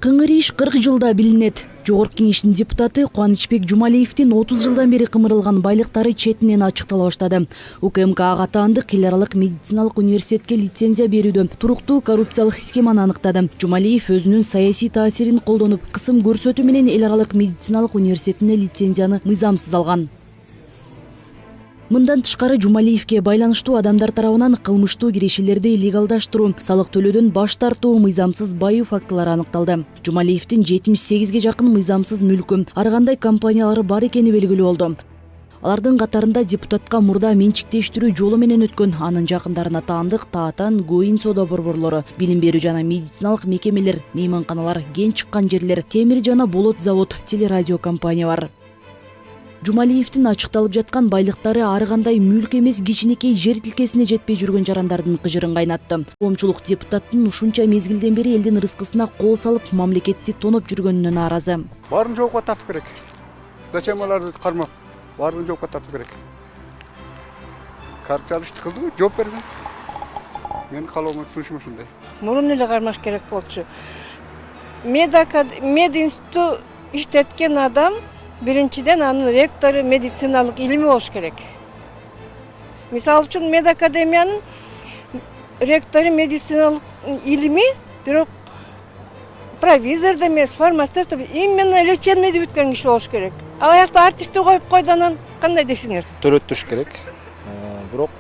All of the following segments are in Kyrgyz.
Кыңыр иш 40 жылда билинет. Жогорку Кеңештин депутаты Кубанычбек Жумалиевдин 30 жылдан бери кымырылган байлыктары четинен ачыктала баштады. УКМК ага таандык эл аралык медициналык университетке лицензия берүүдө туруктуу коррупциялык схеманы аныктады. Жумалиев өзүнүн саясий таасирин колдонуп, кысым көрсөтүү менен эл аралык медициналык университетине лицензияны мыйзамсыз алган. Мындан тышкары Жумалиевке байланыштуу адамдар тарабынан кылмыштуу кирешелерди легалдаштыруу, салык төлөөдөн баш тартуу, мыйзамсыз байуу фактылары аныкталды. Жумалиевдин 78ге жакын мыйзамсыз мүлкү, ар кандай компаниялары бар экени белгилүү болду. Алардын катарында депутатка мурда менчиктештирүү жолу менен өткөн анын жакындарына таандык Таатан, Гоин соода борборлору, билим берүү жана медициналык мекемелер, мейманканалар, кен чыккан жерлер, темир жана болот завод, телерадио компания бар. Жумалиевдин ачыкталып жаткан байлыктары ар кандай мүлк эмес, кичинекей жер тилкесине жетпей жүргөн жарандардын кыжырын кайнатты. Коомчулук депутаттын ушунча мезгилден бери элдин рызкысына кол салып, мамлекетти тоноп жүргөнүнө нааразы. Баарын жоопко тартып керек. Зачем аларды кармап? Баарын жоопко тартып керек. Коррупциялык ишти кылдыбы? Жооп бердим. Менин каалоомун сунушум ушундай. Мурун эле кармаш керек болчу. Мединститут иштеткен адам биринчиден анын ректору медициналык илими болуш керек. Мисалы үчүн медакадемиянын ректору медициналык илими, бирок провизор да эмес, фармацевт, именно лечебныйды бүткөн киши болуш керек. Ал аякта артистти коюп койду, анан кандай десиңер? Төрөттүш керек. Бирок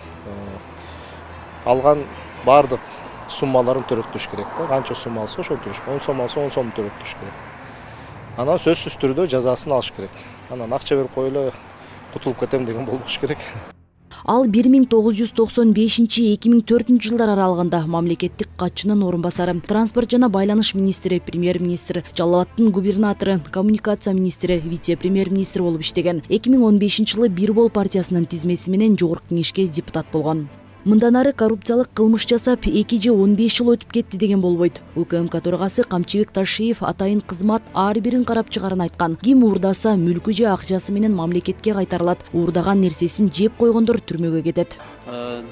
алган бардык суммаларын төрөттүш керек да. Канча сумма алса ошол төрөтүш. 10 сом алса 10 сом төрөттүш керек. Анан сөзсүз түрдө жазасын алыш керек. Анан акча берип коелу, кутулуп кетем деген болбош керек. Ал 1995-2004 жылдар аралыгында мамлекеттик катчынын орун басары, транспорт жана байланыш министри, премьер-министр, Жалал абадтын губернатору, коммуникация министри, вице-премьер-министр болуп иштеген. 2015 жылы Бир Бол партиясынын тизмеси менен Жогорку Кеңешке депутат болгон. Мындан ары коррупциялык кылмыш жасап 2 же 15 жыл өтүп кетти деген болбойт. УКМК төрагасы Камчыбек Ташиев атайын кызмат ар бирин карап чыгарын айткан. Ким уурдаса мүлкү же акчасы менен мамлекетке кайтарылат. Уурдаган нерсесин жеп койгондор түрмөгө кетет.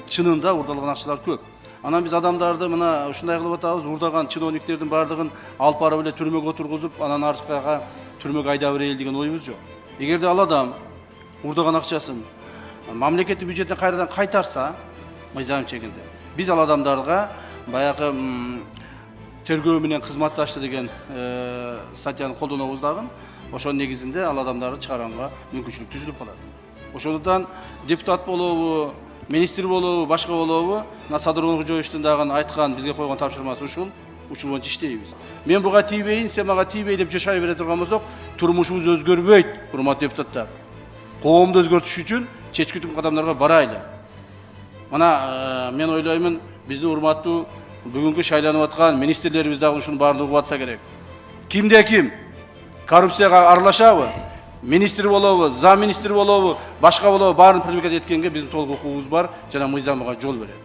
Чынында уурдалган акчалар көп. Анан биз адамдарды мына ушундай кылып атабыз, уурдаган чиновниктердин бардыгын алып барып эле түрмөгө отургузуп, анан аркага түрмөгө айдап берели деген оюбуз жок. Эгерде ал адам уурдаган акчасын мамлекеттик бюджеттен кайрадан кайтарса, мыйзам чегинде биз ал адамдарга баягы тергөө менен кызматташты деген статьяны колдонобуз дагы. Ошонун негизинде ал адамдарды чыгаранга мүмкүнчүлүк түзүлүп калат. Ошондуктан депутат болобу, министр болобу, башка болобу, Садыр Нуркожоевичтин дагы айткан, бизге койгон тапшырмасы ушул боюнча иштейбиз. Мен буга тийбейин, сен мага тийбей деп жашай бере турган болсок, турмушубуз өзгөрбөйт, урматтуу депутаттар. Коомду өзгөртүш үчүн чечкитим кадамдарга барайлы. Мана мен ойлоймун, биздин урматтуу бүгүнкү шайланып аткан министрлерибиз дагы ушунун баарын угуп атса керек. Кимде ким коррупцияга аралашабы, министр болобу, зам министр болобу, башка болобу, баарын пиркет эткенге биздин толук укугубуз бар жана мыйзамга жол берет.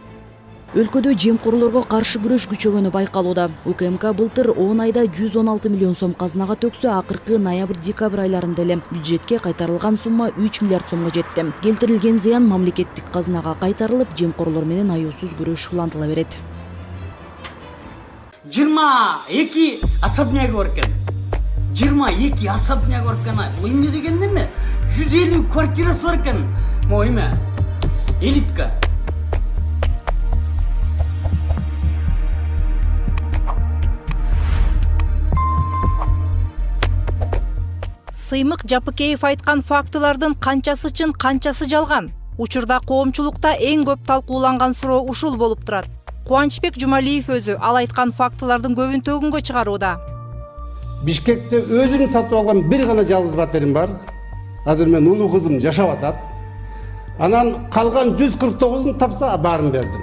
Өлкөдө жемкорлорго каршы күрөш күчөгөнү байкалууда. УКМК былтыр 10 айда 116 миллион сом казынага төксө, акыркы ноябрь-декабрь айларында эле бюджетке кайтарылган сумма 3 миллиард сомго жетти. Келтирилген зыян мамлекеттик казынага кайтарылып, жемкорлор менен аюусуз күрөш улантыла берет. 22 особняк бар экен. 22 особняк бар экен. Бул эмне деген неме? 150 квартирасы бар экен. Мойме. Элитка. Сыймык Жапыкеев айткан фактылардын канчасы чын, канчасы жалган? Учурда коомчулукта эң көп талкууланган суроо ушул болуп турат. Кубанычбек Жумалиев өзү ал айткан фактылардын көбүн төгүнгө чыгарууда. Бишкекте өзүм сатып алган бир гана жалгыз батерим бар. Азыр мен улуу кызым жашап атат. Анан калган 149-ун тапса баарын бердим.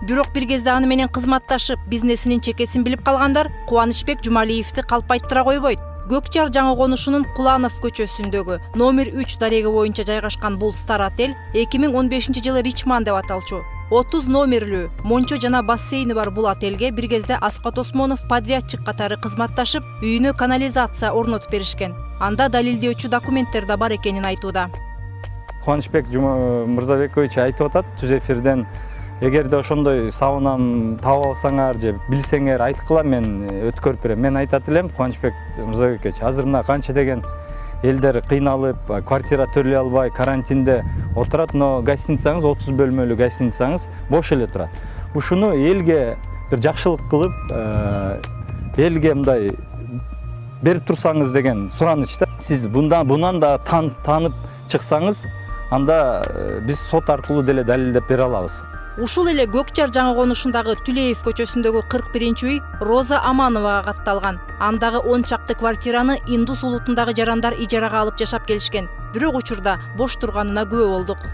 Бирок бир кезде аны менен кызматташып, бизнесинин чекесин билип калгандар Кубанычбек Жумалиевди калпайттыра койбойт. Көкчар жаңы конушунун Куланов көчөсүндөгү номер 3 дареги боюнча жайгашкан бул стар отель 2015 жылы Ричман деп аталчу. 30 номерлүү, мончо жана бассейни бар бул отельге бир кезде Аскат Осмонов подрядчик катары кызматташып, үйүнө канализация орнотуп беришкен. Анда далилдөөчү документтер да бар экенин айтууда. Кубанычбек Мырзабекович айтып атат, түз эфирден эгерде ошондой сабынам таап алсаңар же билсеңер айткыла, мен өткөрүп берем. Мен айтат элем Кубанычбек Мырзабекович, азыр мына канча деген элдер кыйналып, квартира төлөй албай, карантинде отурат, но гостиницаңыз 30 бөлмөлүү гостиницаңыз бош эле турат. Ушуну элге бир жакшылык кылып, элге мындай берип турсаңыз деген суранычта. Сиз бунан да таанып чыксаңыз, анда биз сот аркылуу деле далилдеп бере алабыз. Ушул эле Көкчар жаңы конушундагы Түлеев көчөсүндөгү 41-үй Роза Амановага катталган. Андагы 10 чакты квартираны Индус улутундагы жарандар ижарага алып жашап келишкен. Бирок учурда бош турганына күбө болдук.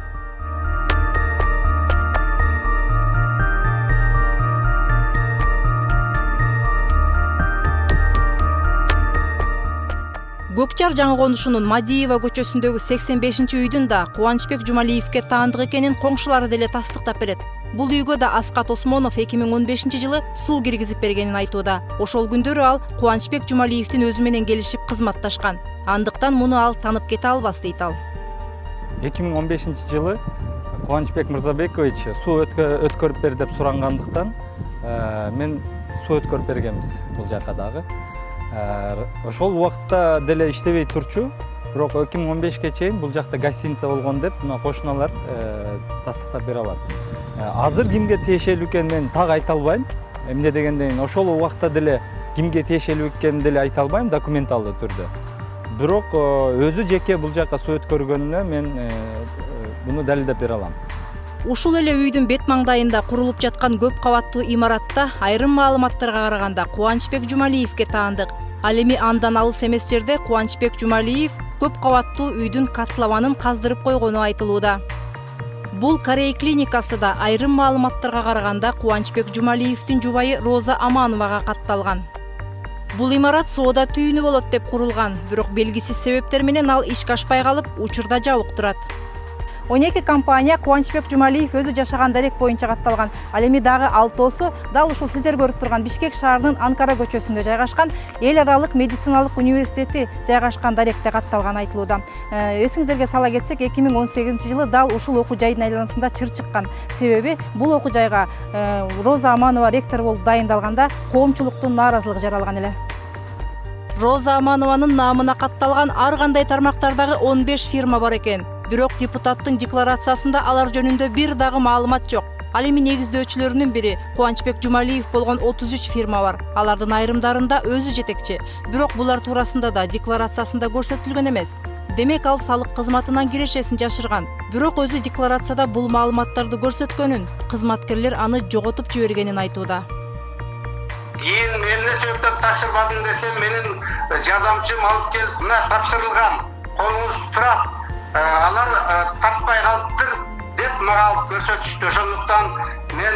Көкчар жаңы конушунун Мадиева көчөсүндөгү 85-үйдүн да Кубанычбек Жумалиевке таандык экенин коңшулары деле тастыктап берет. Бул үйгө да Аскат Осмонов 2015-жылы суу киргизип бергенин айтууда. Ошол күндөрү ал Кубанычбек Жумалиевдин өзү менен келишип кызматташкан. Андыктан муну ал танып кете албас дейт ал. 2015-жылы Кубанычбек Мырзабекович суу өткөрүп бер деп сурангандыктан мен суу өткөрүп бергенбиз бул жака дагы. Ошол убакытта деле иштебей турчу, бирок 2015-ке чейин бул жакта гостиница болгон деп мына кошуналар тастыктап бере алат. Азыр кимге тиешелүү экенин мен так айта албайм. Эмне дегенден ошол убакытта деле кимге тиешелүү экенин деле айта албайм документалдуу түрдө. Бирок өзү жеке бул жака суу өткөргөнүнө мен буну далилдеп бере алам. Ушул эле үйдүн бет маңдайында курулуп жаткан көп кабаттуу имаратта айрым маалыматтарга караганда Кубанычбек Жумалиевке таандык. Ал эми андан алыс эмес жерде Кубанычбек Жумалиев көп кабаттуу үйдүн катлабанын каздырып койгону айтылууда. Бул Корей клиникасы да айрым маалыматтарга караганда Кубанычбек Жумалиевдин жубайы Роза Амановага катталган. Бул имарат соода түйүнү болот деп курулган, бирок белгисиз себептер менен ал ишке ашпай калып, учурда жабык турат. 12 компания Кубанычбек Жумалиев өзү жашаган дарек боюнча катталган. Ал эми дагы 6-оосу дал ушул сиздер көрүп турган Бишкек шаарынын Анкара көчөсүндө жайгашкан Эл аралык медициналык университети жайгашкан даректе катталган айтылууда. Эсиңиздерге сала кетсек, 2018-жылы дал ушул окуу жайдын айланасында чыр чыккан. Себеби бул окуу жайга Роза Аманова ректор болуп дайындалганда коомчулуктун нааразылыгы жаралган эле. Роза Аманованын наамына катталган ар кандай тармактардагы 15 фирма бар экен. Бирок депутаттын декларациясында алар жөнүндө бир дагы маалымат жок. Ал эми негиздөөчүлөрүнүн бири Кубанычбек Жумалиев болгон 33 фирма бар. Алардын айрымдарында өзү жетекчи. Бирок булар туурасында да декларациясында көрсөтүлгөн эмес. Демек ал салык кызматынан кирешесин жашырган. Бирок өзү декларацияда бул маалыматтарды көрсөткөнүн, кызматкерлер аны жоготуп жибергенин айтууда. Кийин эмне себептен тапшырбадым десем, менин жардамчым алып келип, мына тапшырылган, колуңуз турат. Алар таппай калыптыр деп мага алып көрсөтүштү. Ошондуктан мен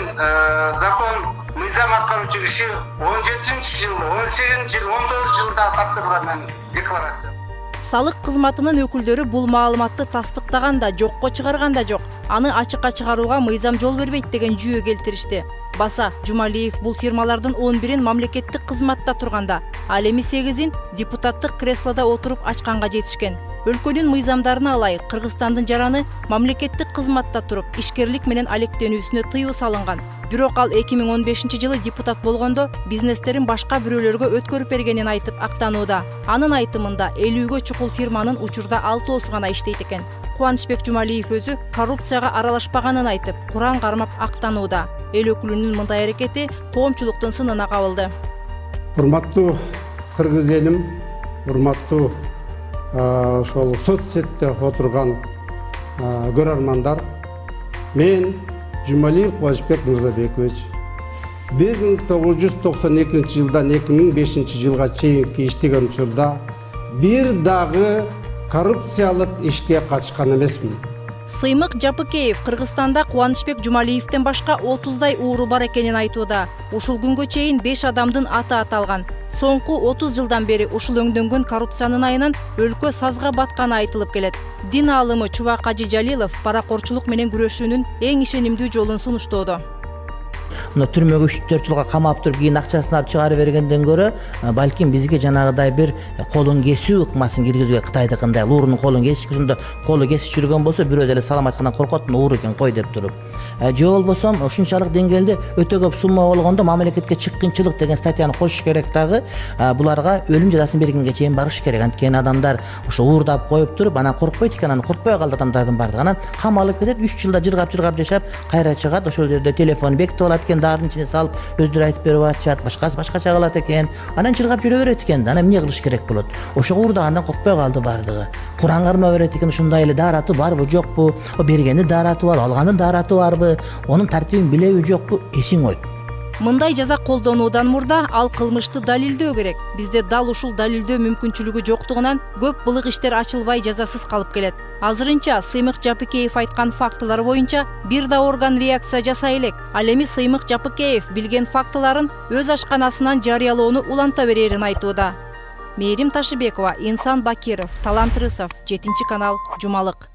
закон мыйзам аткаруучу киши 17-жыл, 18-жыл, 19-жылда тапшырган мен декларация. Салык кызматынын өкүлдөрү бул маалыматты тастыктаган да, жокко чыгарган да жок. Аны ачыкка чыгарууга мыйзам жол бербейт деген жүйө келтиришти. Баса Жумалиев бул фирмалардын 11-ин мамлекеттик кызматта турганда, ал эми 8-ин депутаттык креслода отуруп ачканга жетишкен. Өлкөнүн мыйзамдарына ылайык Кыргызстандын жараны мамлекеттик кызматта туруп, ишкерлик менен алектенүүсүнө тыюу салынган. Бирок ал 2015-жылы депутат болгондо бизнестерин башка бирөөлөргө өткөрүп бергенин айтып актанууда. Анын айтымында 50-гө чукул фирманын учурда 6-оосу гана иштейт экен. Кубанычбек Жумалиев өзү коррупцияга аралашпаганын айтып, Куран кармап актанууда. Эл өкүлүнүн мындай аракети коомчулуктун сынына кабылды. Урматтуу кыргыз элим, урматтуу ошол соцсетте отурган көрөрмандар, мен Жумалиев Кубанычбек Мырзабекович 1992-жылдан 2005-жылга чейинки иштеген учурда бир дагы коррупциялык ишке катышкан эмесмин. Сыймык Жапыкеев Кыргызстанда Кубанычбек Жумалиевден башка 30дай ууру бар экенин айтууда. Ушул күнгө чейин 5 адамдын аты аталган. Соңку 30 жылдан бери ушул өңдөнгөн коррупциянын айынан өлкө сазга батканы айтылып келет. Дин аалымы Чубак Ажи Жалилов паракорчулук менен күрөшүүнүн эң ишенимдүү жолун сунуштоодо. мына түрмөгө 3-4 жылга камап туруп кийин акчасын алып чыгарып бергенден көрө балким бизге жанагыдай бир колун кесүү ыкмасын киргизүүгө Кытайдыкындай уурунун колун кесип ошондо колу кесип жүргөн болсо бирөө деле салам айткандан коркот, ууру экен кой деп туруп. Же болбосо ушунчалык деңгээлде өтө көп сумма болгондо мамлекетке чыккынчылык деген статьяны кошуш керек дагы. Буларга өлүм жазасын бергенге чейин барыш керек. Анткени адамдар ошо уурдап коюп туруп, анан коркпойт экен, анан коркпой калды адамдардын баардыгы. Анан камалып кетет, 3 жылда жыргап жашап, кайра чыгат, ошол жерде телефон бекитип алат экен, дардын ичине салып, өздөрү айтып берип атышат, башкача кылат экен. Анан жыргап жүрө берет экен. Анан эмне кылыш керек болот? Ошого уурдагандан коркпой калды баардыгы. Куран карма берет экен, ушундай эле дараты барбы, жокпу? Бергенди дараты бар, алгандын дараты барбы? Онун тартибин билеби, жокпу? Эсиң ойт. Мындай жаза колдонуудан мурда ал кылмышты далилдөө керек. Бизде дал ушул далилдөө мүмкүнчүлүгү жоктугунан көп былык иштер ачылбай жазасыз калып келет. Азырынча Сыймык Жапыкеев айткан фактылар боюнча бир да орган реакция жасай элек. Ал эми Сыймык Жапыкеев билген фактыларын өз ашканасынан жарыялоону уланта берерин айтууда. Мээрим Ташыбекова, Инсан Бакиров, Талант Рысов, 7 канал, Жумалык.